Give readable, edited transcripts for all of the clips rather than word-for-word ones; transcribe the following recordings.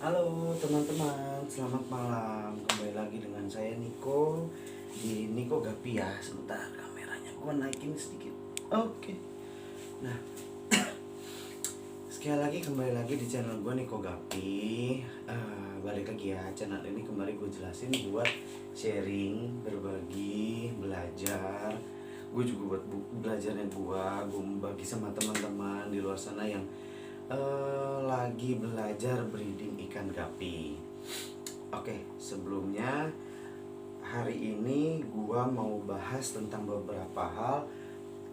Halo teman-teman, selamat malam. Kembali lagi dengan saya Niko di Niko Gapi ya. Sebentar kameranya gua naikin sedikit. Oke. Nah, sekali lagi kembali lagi di channel gua Niko Gapi. Balik lagi ya, channel ini kembali gue jelasin buat sharing, berbagi, belajar. Gue juga buat belajarnya gue membagi sama teman-teman di luar sana yang lagi belajar breeding ikan gapi. Oke, sebelumnya hari ini gua mau bahas tentang beberapa hal,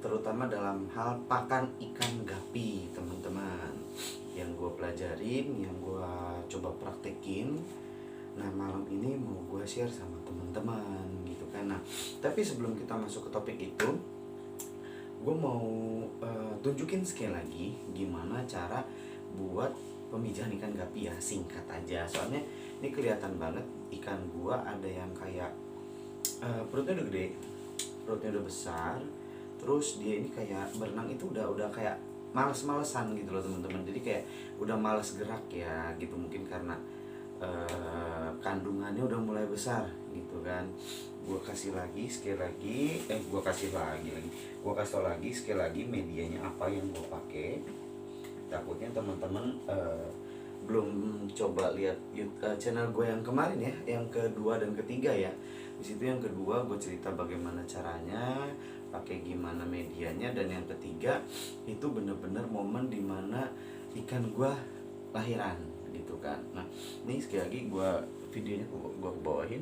terutama dalam hal pakan ikan gapi, teman-teman. Yang gua pelajarin, yang gua coba praktekin. Nah, malam ini mau gua share sama teman-teman gitu kan. Nah, tapi sebelum kita masuk ke topik itu, gue mau tunjukin sekali lagi gimana cara buat pemijahan ikan gapi ya, singkat aja. Soalnya ini kelihatan banget ikan gua ada yang kayak perutnya udah gede, perutnya udah besar, terus dia ini kayak berenang itu udah kayak males-malesan gitu loh teman-teman. Jadi kayak udah males gerak ya gitu, mungkin karena kandungannya udah mulai besar gitu kan. Gue kasih lagi sekali lagi, gue kasih tau lagi sekali lagi medianya apa yang gue pakai. Takutnya teman-teman belum coba lihat channel gue yang kemarin ya, yang kedua dan ketiga ya. Di situ yang kedua gue cerita bagaimana caranya, pakai gimana medianya, dan yang ketiga itu bener-bener momen dimana ikan gue lahiran gitu kan. Nah, ini sekali lagi videonya gue bawain.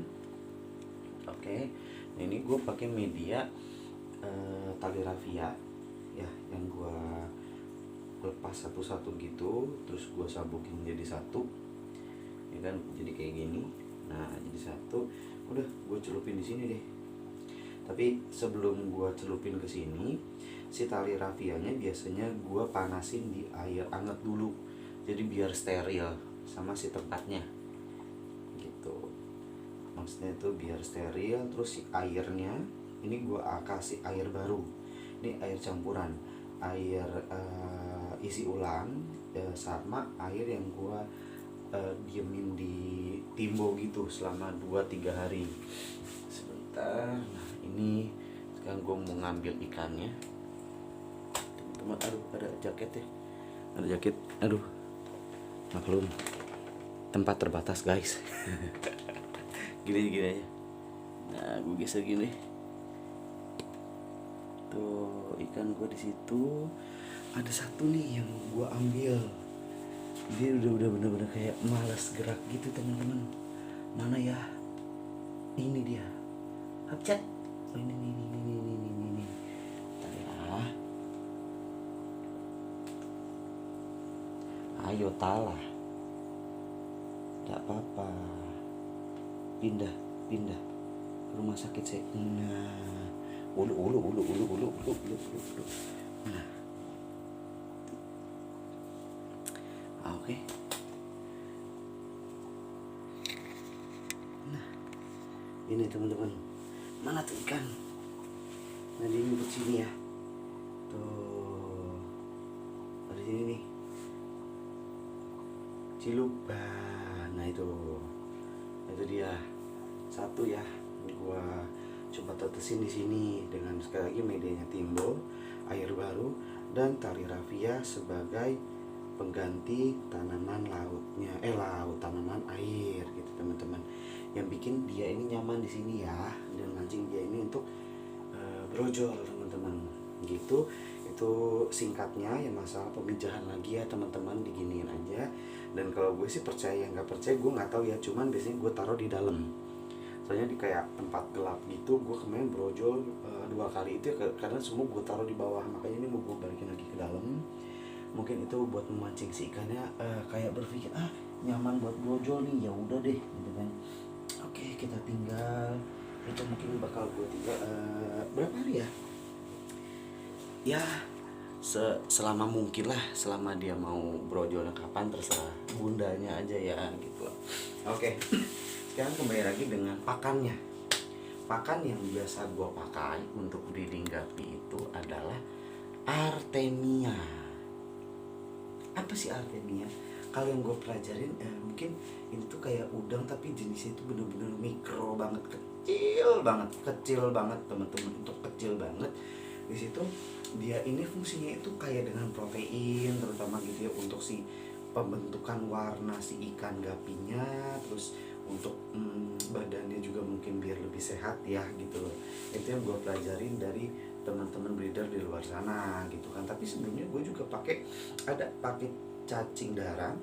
Oke, ini gue pakai media tali rafia ya, yang gue lepas satu-satu gitu, terus gue sambungin jadi satu, ya kan, jadi kayak gini. Nah, jadi satu, udah gue celupin di sini deh. Tapi sebelum gue celupin ke sini, si tali rafianya biasanya gue panasin di air hangat dulu, jadi biar steril sama si tempatnya gitu. Maksudnya itu biar steril. Terus si airnya ini gue kasih air baru, ini air campuran, air isi ulang sama air yang gue diemin di timbo gitu selama 2-3 hari. Sebentar. Nah, ini sekarang gue mau ngambil ikannya, teman-teman. Aduh, ada jaket ya, ada jaket. Aduh, maklum, tempat terbatas guys. Gini aja. Nah, gue geser gini. Tuh, ikan gue di situ. Ada satu nih yang gue ambil. Dia udah bener-bener kayak malas gerak gitu, teman-teman. Mana ya? Ini dia. Hapcat. Oh, ini. Bentar ya. Ayo talah. Tidak apa-apa. Pindah ke rumah sakit saya. Nah, ulu. Nah, oke. Nah, ini teman-teman, mana tuh ikan? Nah, dia nyebut sini ya. Tuh, ada sini nih, Ciluban. Nah, itu dia satu ya. Gua coba tetesin di sini dengan sekali lagi medianya timbo, air baru, dan tali rafia sebagai pengganti tanaman lautnya, tanaman air gitu teman-teman. Yang bikin dia ini nyaman di sini ya, dan mancing dia ini untuk brojol teman-teman gitu. Itu singkatnya ya, masalah pemijahan lagi ya teman-teman, diginiin aja. Dan kalau gue sih percaya nggak percaya gue nggak tahu ya, cuman biasanya gue taruh di dalam. Soalnya di kayak tempat gelap gitu, gue kemarin brojol 2 kali itu ya, karena semua gue taruh di bawah. Makanya ini mau gue balikin lagi ke dalam. Mungkin itu buat memancing si ikannya kayak berpikir nyaman buat brojol nih, ya udah deh gitu kan. Oke, kita tinggal itu mungkin bakal gue tinggal berapa hari ya? Ya, selama mungkin lah, selama dia mau brojolnya kapan terserah bundanya aja ya gitu. Oke. Sekarang kembali lagi dengan pakannya. Pakan yang biasa gue pakai untuk breeding gapi itu adalah Artemia. Apa sih Artemia? Kalau yang gue pelajarin mungkin ini tuh kayak udang tapi jenisnya itu bener-bener mikro banget, kecil banget teman-teman, untuk kecil banget. Di situ dia ini fungsinya itu kayak dengan protein terutama gitu ya, untuk si pembentukan warna si ikan gapinya, terus untuk badannya juga mungkin biar lebih sehat ya gitu loh. Itu yang gue pelajarin dari teman-teman breeder di luar sana gitu kan. Tapi sebelumnya gue juga pakai cacing darah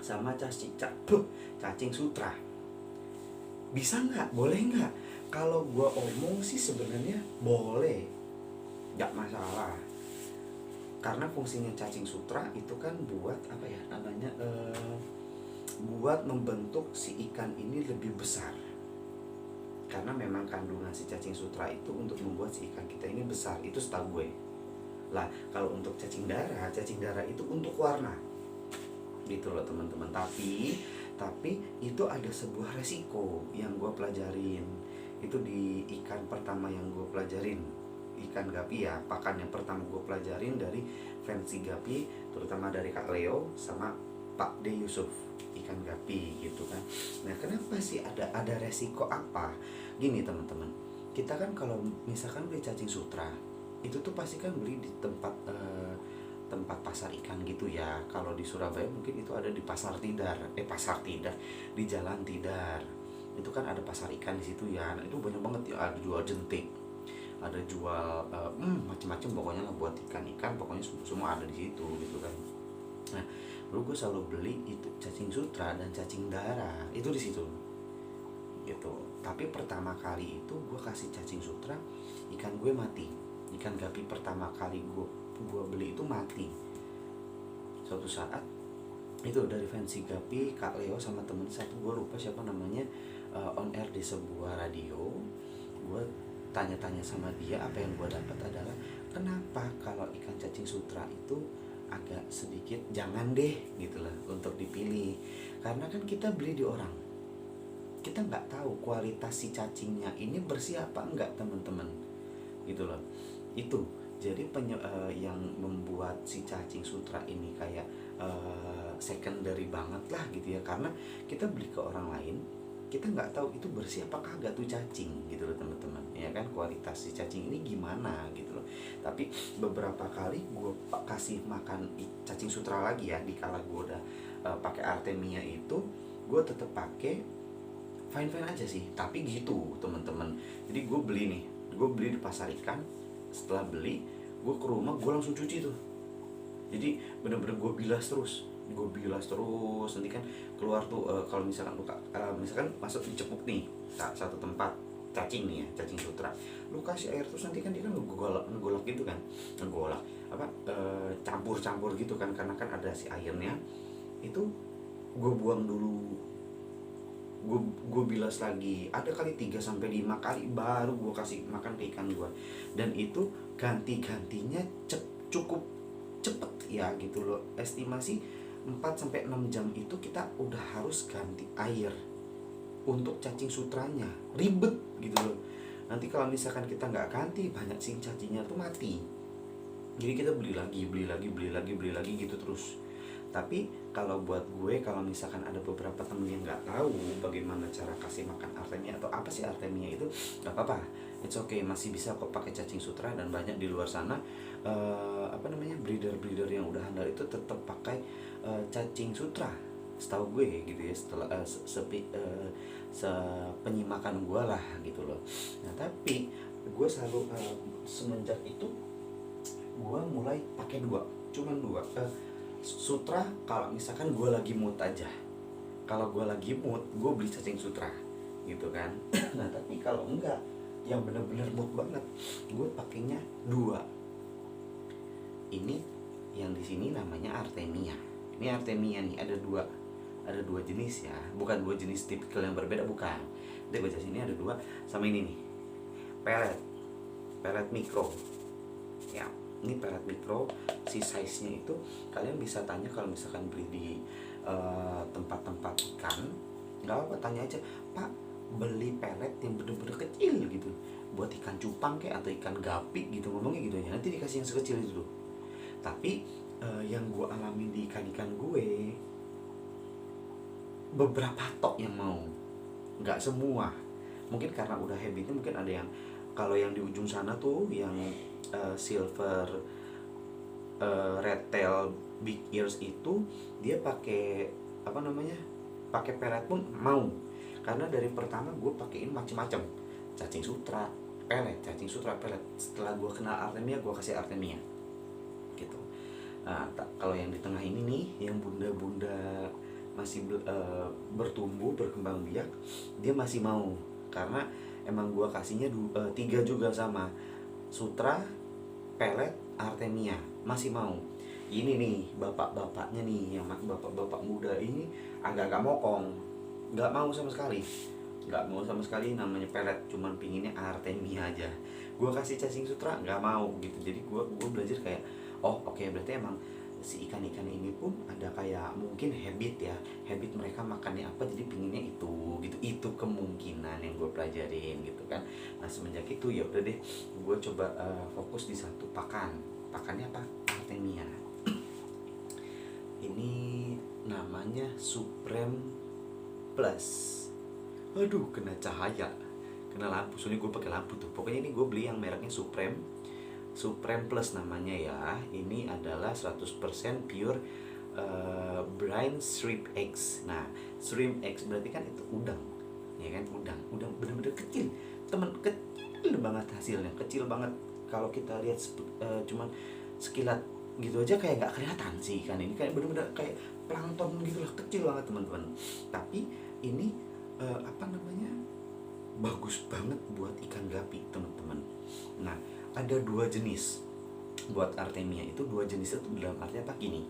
sama cacing sutra. Bisa nggak? Boleh nggak? Kalau gue omong sih sebenarnya boleh, nggak masalah. Karena fungsinya cacing sutra itu kan buat apa ya namanya, buat membentuk si ikan ini lebih besar. Karena memang kandungan si cacing sutra itu untuk membuat si ikan kita ini besar, itu setahu gue. Lah kalau untuk cacing darah itu untuk warna gitu loh teman-teman. Tapi itu ada sebuah resiko yang gue pelajarin itu di ikan pertama yang gue pelajarin, ikan gapi ya. Pakan yang pertama gue pelajarin dari Fancy Gapi, terutama dari Kak Leo sama Pak D Yusuf, ikan gapi gitu kan. Nah kenapa sih ada resiko apa? Gini teman-teman, kita kan kalau misalkan beli cacing sutra itu tuh pasti kan beli di tempat pasar ikan gitu ya. Kalau di Surabaya mungkin itu ada di pasar Tidar, di Jalan Tidar. Itu kan ada pasar ikan di situ ya. Nah, itu banyak banget ya, ada jual jentik, ada jual macam-macam pokoknya lah buat ikan pokoknya semua ada di situ gitu kan. Nah, dulu gue selalu beli itu cacing sutra dan cacing darah itu di situ gitu. Tapi pertama kali itu gue kasih cacing sutra, ikan gue mati. Ikan gapi pertama kali gue beli itu mati. Suatu saat itu dari Fancy Gapi, Kak Leo sama temen satu, gue lupa siapa namanya, on air di sebuah radio. Gue tanya-tanya sama dia, apa yang gue dapat adalah kenapa kalau ikan cacing sutra itu agak sedikit jangan deh gitu lah untuk dipilih. Karena kan kita beli di orang, kita nggak tahu kualitas si cacingnya ini bersih apa enggak teman-teman gitu loh. Itu jadi yang membuat si cacing sutra ini kayak secondary banget lah gitu ya, karena kita beli ke orang lain, kita nggak tahu itu bersih apakah enggak tuh cacing gitu loh teman-teman ya kan, kualitas si cacing ini gimana gitu loh. Tapi beberapa kali gue kasih makan cacing sutra lagi ya, dikala gue udah pakai Artemia itu gue tetap pakai fine aja sih. Tapi gitu teman-teman, jadi gue beli di pasar ikan. Setelah beli, gue ke rumah, gue langsung cuci tuh. Jadi bener-bener gue bilas terus, nanti kan keluar tuh kalau misalkan misalkan masuk dicepuk nih satu tempat cacing nih ya, cacing sutra, lu kasih air terus nanti kan dia kan ngegolak gitu kan, campur gitu kan, karena kan ada si airnya itu. Gue buang dulu, gue bilas lagi, ada kali 3-5 kali baru gue kasih makan ke ikan gue. Dan itu gantinya cukup cepet ya gitu loh. Estimasi 4-6 jam itu kita udah harus ganti air untuk cacing sutranya. Ribet gitu loh. Nanti kalau misalkan kita nggak ganti, banyak sih cacingnya tuh mati. Jadi kita beli lagi gitu terus. Tapi kalau buat gue, kalau misalkan ada beberapa temen yang nggak tahu bagaimana cara kasih makan Artemia atau apa sih Artemia itu, nggak apa-apa, it's okay, masih bisa kok pakai cacing sutra. Dan banyak di luar sana breeder yang udah handal itu tetap pakai cacing sutra, setahu gue gitu ya, setelah penyimakan gue lah gitu loh. Nah tapi gue selalu semenjak itu gue mulai pakai cuman dua sutra. Kalau misalkan gue lagi mood aja, kalau gue lagi mood gue beli cacing sutra gitu kan. Nah tapi kalau enggak, yang bener-bener mood banget, gue pakainya 2. Ini yang di sini namanya Artemia. Ini Artemia nih, ada dua jenis ya, bukan 2 jenis tipikal yang berbeda, bukan. Dia baca sini ada 2, sama ini nih pelet mikro ya. Ini pelet mikro, si size-nya itu kalian bisa tanya kalau misalkan beli di tempat-tempat ikan, nggak apa, tanya aja, Pak beli pelet yang bener-bener kecil gitu buat ikan cupang kayak atau ikan gapi gitu, ngomongnya gitu ya, nanti dikasih yang sekecil itu. Tapi yang gue alami di ikan-ikan gue beberapa tok yang mau, nggak semua. Mungkin karena udah habitnya, mungkin ada yang, kalau yang di ujung sana tuh yang silver red tail big ears itu dia pakai apa namanya, pakai pelet pun mau. Karena dari pertama gue pakein macem-macem, cacing sutra pelet, cacing sutra pelet. Setelah gue kenal Artemia, gue kasih Artemia gitu. Nah, kalau yang di tengah ini nih, yang bunda-bunda masih bertumbuh berkembang biak, dia masih mau. Karena emang gue kasihnya 3 juga sama sutra, pelet, Artemia, masih mau. Ini nih bapak-bapaknya nih, yang bapak-bapak muda ini agak-agak mokong, nggak mau sama sekali, nggak mau sama sekali namanya pelet, cuman pinginnya Artemia aja. Gue kasih cacing sutra nggak mau gitu. Jadi gue belajar kayak, oh oke, berarti emang si ikan-ikan ini pun ada kayak mungkin habit ya, habit mereka makannya apa, jadi pinginnya itu gitu. Itu kemungkinan yang gue pelajarin gitu kan. Nah semenjak itu ya udah deh, gue coba fokus di satu pakannya apa, Artemia. Ini namanya Supreme Plus. Aduh, kena cahaya, kena lampu, soalnya gue pakai lampu tuh. Pokoknya ini gue beli yang mereknya Supreme Plus namanya ya. Ini adalah 100% pure brine shrimp eggs. Nah, shrimp eggs berarti kan itu udang, ya kan, udang bener-bener kecil, temen, kecil banget hasilnya, kecil banget. Kalau kita lihat cuman sekilat gitu aja kayak nggak kelihatan sih ikan ini, kayak bener-bener kayak plankton gitu lah, kecil banget teman-teman. Tapi ini apa namanya, bagus banget buat ikan gapi teman-teman. Nah ada 2 jenis buat Artemia itu, 2 jenis itu dalam arti apa, gini,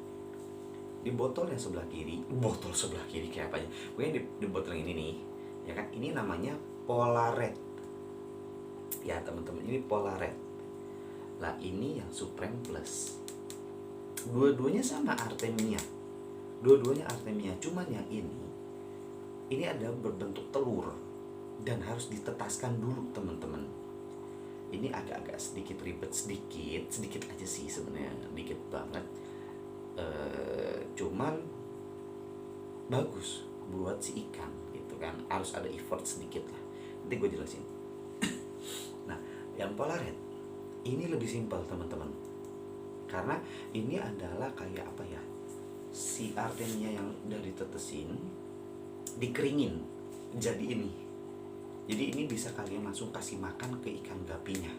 di botol yang sebelah kiri, botol sebelah kiri kayak apa ya, pokoknya di botol yang ini nih ya kan, ini namanya Polaret ya teman-teman, ini Polaret. Lah ini yang Supreme Plus, dua-duanya sama Artemia, dua-duanya Artemia, cuman yang ini ada berbentuk telur dan harus ditetaskan dulu teman-teman. Ini agak-agak sedikit ribet, sedikit aja sih sebenarnya, dikit banget. Cuman bagus buat si ikan gitu kan, harus ada effort sedikit lah. Nanti gue jelasin. Nah, yang Polaret ini lebih simpel teman-teman, karena ini adalah kayak apa ya, si Artemia yang udah ditetesin, dikeringin jadi ini. Jadi ini bisa kalian langsung kasih makan ke ikan gapinya.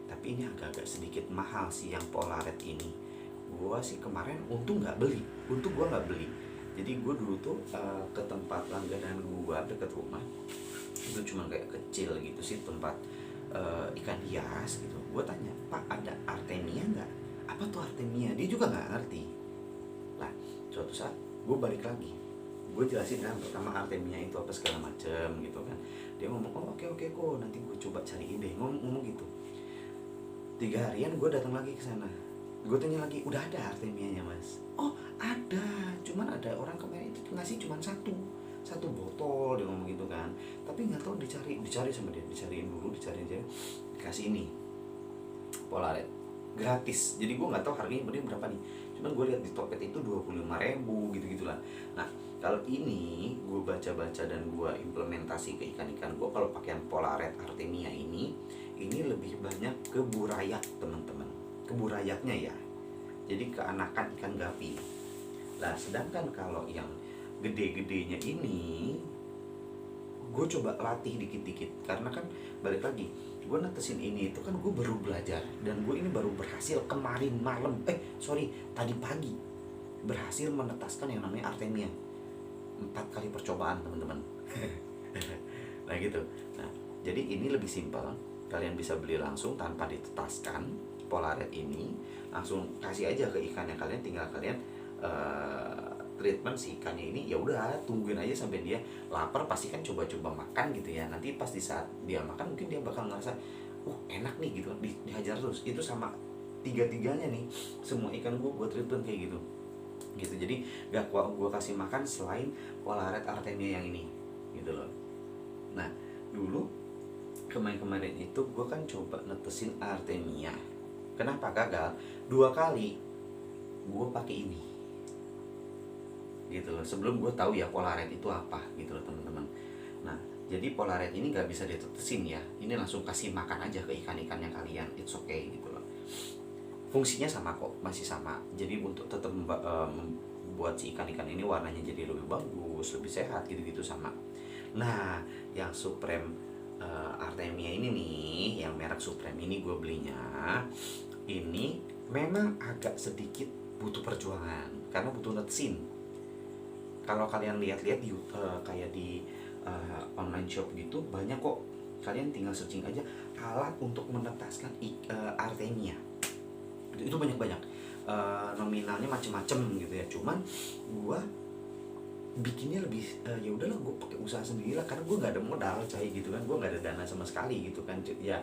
Tapi ini agak-agak sedikit mahal sih yang Polaret ini. Gua sih kemarin untung gua nggak beli. Jadi gua dulu tuh ke tempat langganan gua deket rumah, itu cuma kayak kecil gitu sih, tempat ikan hias gitu. Gua tanya, Pak ada Artemia nggak? Apa tuh Artemia? Dia juga nggak ngerti. Lah suatu saat gua balik lagi, gue jelasin kan pertama Artemia itu apa segala macem gitu kan. Dia ngomong, oh oke kok, nanti gue coba cariin deh, ngomong gitu. 3 harian gue datang lagi ke sana, gue tanya lagi, udah ada Artemianya mas? Oh ada, cuman ada orang kemarin itu ngasih cuman satu botol, dia ngomong gitu kan. Tapi nggak tahu dicari sama dia, dicariin aja, dikasih ini Polaret gratis. Jadi gue nggak tahu harganya berapa nih, cuman gue lihat di Tokped itu 25.000 gitu-gitulah. Nah kalau ini gue baca-baca dan gue implementasi ke ikan-ikan gue, kalau pakaian Polaret Artemia ini lebih banyak ke burayak teman-teman, ke burayaknya ya, jadi keanakan ikan gapi. Lah sedangkan kalau yang gede-gedenya ini gue coba latih dikit-dikit, karena kan balik lagi gue netesin ini itu kan gue baru belajar, dan gue ini baru berhasil kemarin malam, tadi pagi berhasil menetaskan yang namanya Artemia 4 kali percobaan teman-teman. Nah gitu. Nah jadi ini lebih simpel, kalian bisa beli langsung tanpa ditetaskan Polaret ini, langsung kasih aja ke ikannya kalian, tinggal kalian treatment si ikannya ini, ya udah tungguin aja sampai dia lapar, pasti kan coba-coba makan gitu ya. Nanti pas di saat dia makan mungkin dia bakal ngerasa enak nih gitu, dihajar terus. Itu sama tiga-tiganya nih, semua ikan gue treatment kayak gitu. Jadi gak gue kasih makan selain Polaret Artemia yang ini gitu loh. Nah dulu kemarin itu gue kan coba netesin Artemia, kenapa gagal 2 kali, gue pakai ini gitu loh, sebelum gue tahu ya Polaret itu apa gitu loh teman-teman. Nah jadi Polaret ini nggak bisa ditetesin ya, ini langsung kasih makan aja ke ikan-ikan yang kalian, it's okay gitu loh. Fungsinya sama kok, masih sama. Jadi untuk tetap membuat si ikan-ikan ini warnanya jadi lebih bagus, lebih sehat gitu-gitu sama. Nah yang Supreme Artemia ini nih, yang merek Supreme ini gue belinya ini memang agak sedikit butuh perjuangan karena butuh netesin. Kalau kalian lihat-lihat di kayak di online shop gitu banyak kok, kalian tinggal searching aja alat untuk menetaskan Artemia. Itu banyak-banyak, nominalnya macem-macem gitu ya. Cuman gua bikinnya lebih ya udahlah, gue pakai usaha sendiri lah karena gue nggak ada modal cair gitu kan, gue nggak ada dana sama sekali gitu kan ya,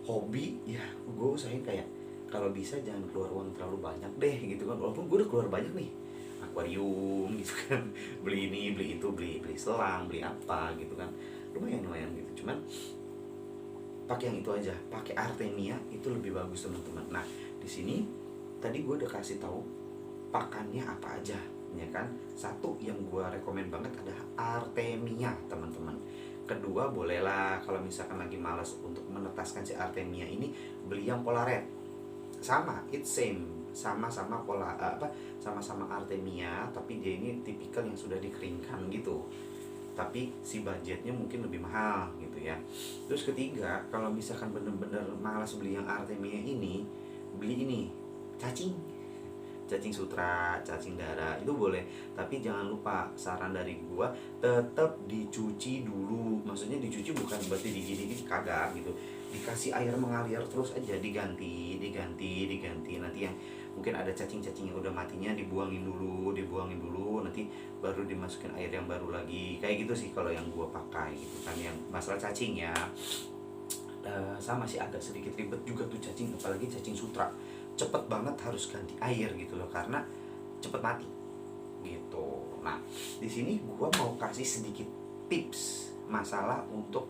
hobi ya. Gue usahain kayak kalau bisa jangan keluar uang terlalu banyak deh gitu kan, walaupun gue udah keluar banyak nih, akuarium gitu kan, beli ini beli itu, beli selang, beli apa gitu kan, lumayan gitu. Cuman pakai yang itu aja, pakai Artemia itu lebih bagus teman-teman. Nah di sini tadi gue udah kasih tahu pakannya apa aja ya kan. Satu yang gue rekomen banget adalah Artemia teman-teman. Kedua bolehlah kalau misalkan lagi malas untuk menetaskan si Artemia ini, beli yang Polaret. Sama, it's same, sama-sama sama-sama Artemia, tapi dia ini tipikal yang sudah dikeringkan gitu. Tapi si budgetnya mungkin lebih mahal gitu ya. Terus ketiga, kalau misalkan bener-bener malas beli yang Artemia ini, beli ini cacing sutra, cacing dara itu boleh, tapi jangan lupa saran dari gua tetap dicuci dulu. Maksudnya dicuci bukan berarti digini kagak gitu, dikasih air mengalir terus aja, diganti nanti yang mungkin ada cacing-cacing yang udah matinya dibuangin dulu, nanti baru dimasukin air yang baru lagi, kayak gitu sih kalau yang gua pakai gitu kan. Yang masalah cacing ya sama sih agak sedikit ribet juga tuh cacing, apalagi cacing sutra cepet banget harus ganti air gitu loh karena cepet mati gitu. Nah di sini gua mau kasih sedikit tips masalah untuk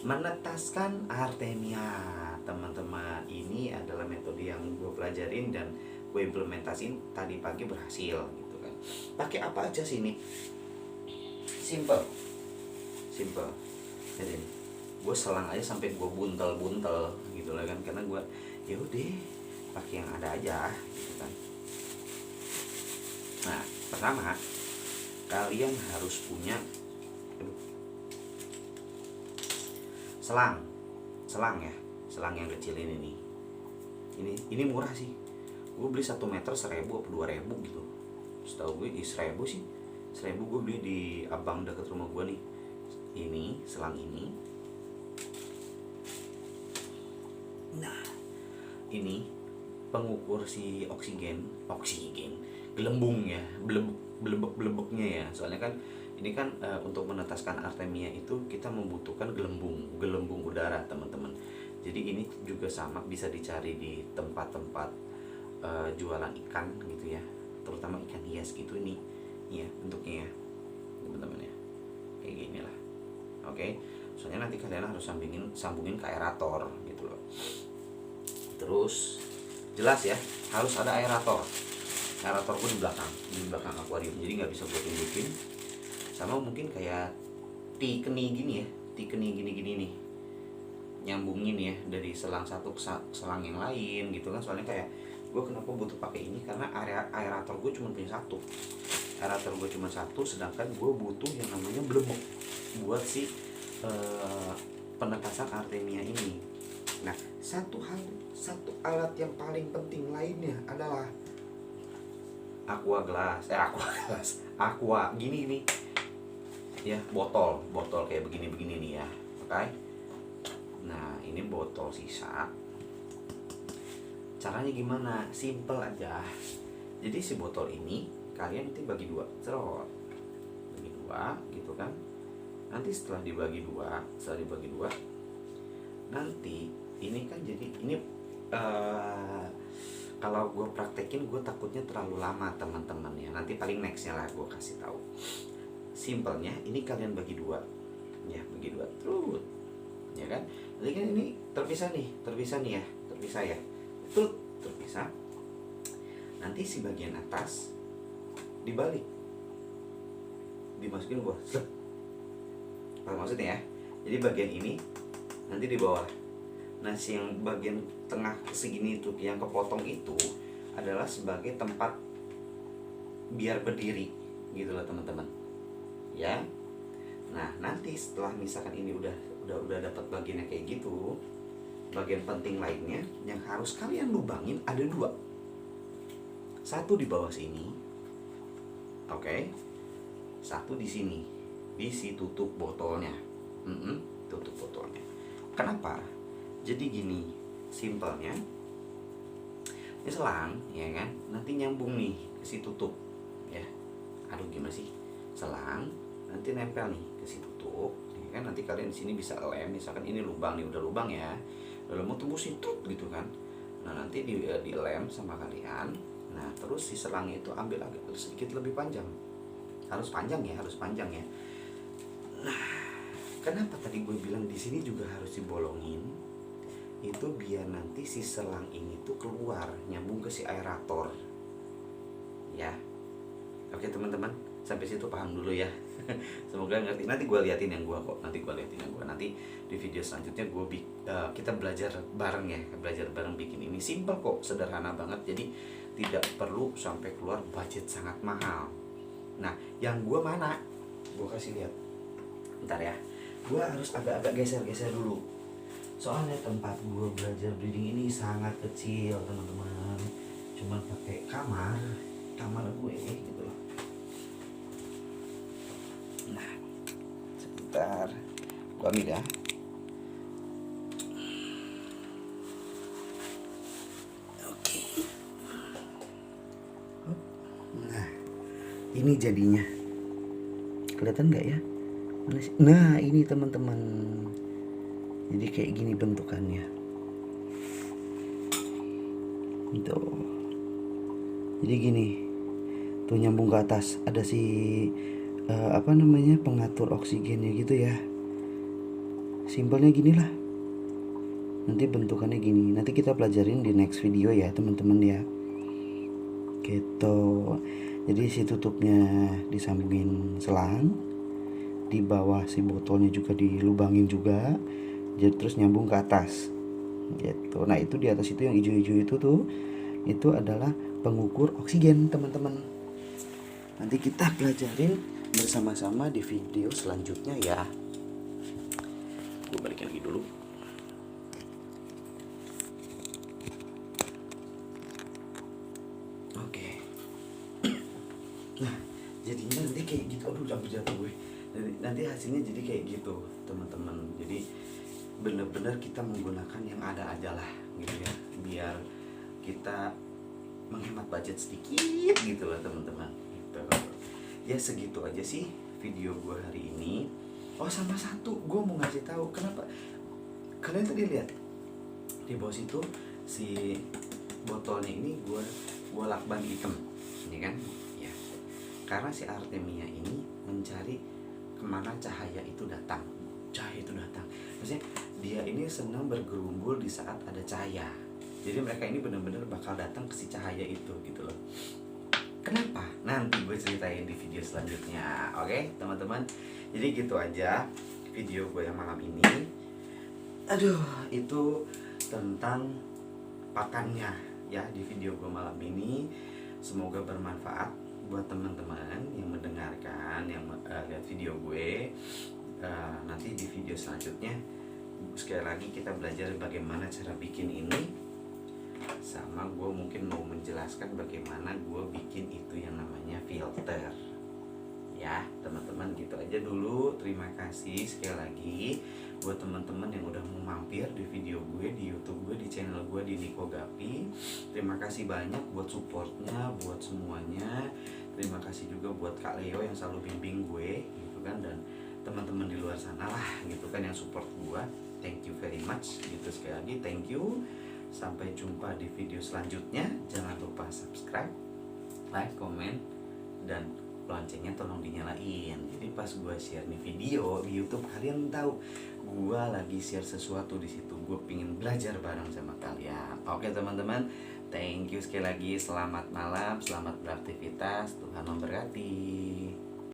menetaskan Artemia teman-teman. Ini adalah metode yang gue pelajarin dan gue implementasiin tadi pagi, berhasil gitu kan. Pakai apa aja sih ini? Simple. Jadi gue selang aja sampai gue buntel gitu lah kan, karena gue ya udah pakai yang ada aja gitu kan. Nah pertama kalian harus punya selang ya, selang yang kecil ini nih. Ini murah sih, gue beli 1 meter 1.000 atau 2.000 gitu. Setahu gue di 1.000 sih, 1.000 gue beli di abang dekat rumah gue nih. Ini selang ini. Nah ini pengukur si oksigen gelembung ya, belebeknya ya. Soalnya kan ini kan untuk menetaskan Artemia itu kita membutuhkan gelembung udara teman-teman. Jadi ini juga sama, bisa dicari di tempat-tempat jualan ikan gitu ya, terutama ikan hias gitu. Ini ya bentuknya ya teman-teman ya, kayak gini lah. Oke, soalnya nanti kalian harus sambungin ke aerator gitu loh. Terus jelas ya harus ada aerator gue di belakang akuarium, jadi nggak bisa gue tunjukin. Sama mungkin kayak tikeni gini nih, nyambungin ya dari selang satu ke selang yang lain gitu kan. Soalnya kayak gue kenapa butuh pakai ini, karena aerator gue cuma punya satu, sedangkan gue butuh yang namanya belebek buat si penetasan Artemia ini. Nah satu alat yang paling penting lainnya adalah aqua gini nih ya, botol kayak begini nih ya. Oke. Nah ini botol sisa. Caranya gimana? Simple aja. Jadi si botol ini kalian nanti bagi dua gitu kan. Nanti setelah dibagi dua nanti ini kan jadi ini kalau gue praktekin gue takutnya terlalu lama teman-teman ya. Nanti paling nextnya lah gue kasih tahu. Simpelnya ini kalian bagi dua terus ya kan. Jadi kan ini terpisah ya, terpisah. nanti si bagian atas dibalik, dimasukin gua. Apa maksudnya ya? Jadi bagian ini nanti di bawah. Nah, si yang bagian tengah segini itu yang kepotong itu adalah sebagai tempat biar berdiri gitu loh teman-teman. Ya. Nah, nanti setelah misalkan ini udah dapat bagiannya kayak gitu, bagian penting lainnya yang harus kalian lubangin ada 2. Satu di bawah sini. Oke. Satu di sini. Di si tutup botolnya. Tutup botolnya. Kenapa? Jadi gini, simpelnya ini selang, ya kan? Nanti nyambung nih ke si tutup, ya. Aduh, gimana sih? Selang nanti nempel nih ke si tutup, ya kan? Nanti kalian di sini bisa lem, misalkan ini lubang nih, udah lubang ya. Lalu mau tembusin truk gitu kan. Nah, nanti di lem sama kalian. Nah, terus si selangnya itu ambil agak sedikit lebih panjang. Harus panjang ya. Nah, kenapa tadi gue bilang di sini juga harus dibolongin? Itu biar nanti si selang ini tuh keluar, nyambung ke si aerator. Ya. Oke teman-teman, sampai situ paham dulu ya. Semoga ngerti. Nanti gue liatin yang gue kok. Nanti di video selanjutnya kita belajar bareng bikin ini. Simpel kok, sederhana banget. Jadi tidak perlu sampai keluar budget sangat mahal. Nah, yang gue mana? Gue kasih lihat. Bentar ya. Gue harus agak-agak geser-geser dulu. Soalnya tempat gue belajar breeding ini sangat kecil teman-teman. Cuma pakai kamar gue gitu loh. Nah, sebentar. Gue ambil ya. Oke. Nah, ini jadinya. Kelihatan nggak ya? Nah, ini teman-teman. Jadi kayak gini bentukannya. Itu. Jadi gini. Tuh nyambung ke atas. Ada si pengatur oksigennya gitu ya. Simpelnya gini lah. Nanti bentukannya gini. Nanti kita pelajarin di next video ya teman-teman ya. Gitu. Jadi si tutupnya disambungin selang. Di bawah si botolnya juga dilubangin juga. Jadi terus nyambung ke atas gitu. Nah, itu di atas itu yang hijau-hijau itu tuh, itu adalah pengukur oksigen teman-teman. Nanti kita pelajarin bersama-sama di video selanjutnya ya. Gue balikin lagi dulu. Oke. Nah, jadinya nanti kayak gitu. Aduh, jatuh gue. Nanti hasilnya jadi kayak gitu teman-teman. Jadi bener-bener kita menggunakan yang ada aja lah gitu ya, biar kita menghemat budget sedikit gitu lah teman-teman gitu. Ya segitu aja sih video gue hari ini. Oh, sama satu gue mau ngasih tahu. Kenapa kalian tadi lihat di bawah situ si botolnya ini gue lakban hitam ini kan ya, karena si Artemia ini mencari kemana cahaya itu datang. Maksudnya dia ini senang bergerumbul di saat ada cahaya. Jadi mereka ini benar-benar bakal datang ke si cahaya itu gitu loh. Kenapa? Nanti gue ceritain di video selanjutnya. Oke teman-teman. Jadi gitu aja video gue yang malam ini. Aduh, itu tentang pakannya ya di video gue malam ini. Semoga bermanfaat buat teman-teman yang mendengarkan, yang lihat video gue. Nanti di video selanjutnya sekali lagi kita belajar bagaimana cara bikin ini, sama gue mungkin mau menjelaskan bagaimana gue bikin itu yang namanya filter ya teman-teman. Gitu aja dulu. Terima kasih sekali lagi buat teman-teman yang udah mau mampir di video gue di YouTube gue, di channel gue di Niko Gapi. Terima kasih banyak buat supportnya, buat semuanya. Terima kasih juga buat Kak Leo yang selalu bimbing gue gitu kan, dan teman-teman di luar sana lah gitu kan yang support gua. Thank you very much gitu. Sekali lagi thank you. Sampai jumpa di video selanjutnya. Jangan lupa subscribe, like, komen, dan loncengnya tolong dinyalain. Jadi pas gua share nih video di YouTube, kalian tahu gua lagi share sesuatu di situ. Gua pingin belajar bareng sama kalian. Oke teman-teman, Thank you sekali lagi. Selamat malam, selamat beraktivitas. Tuhan memberkati.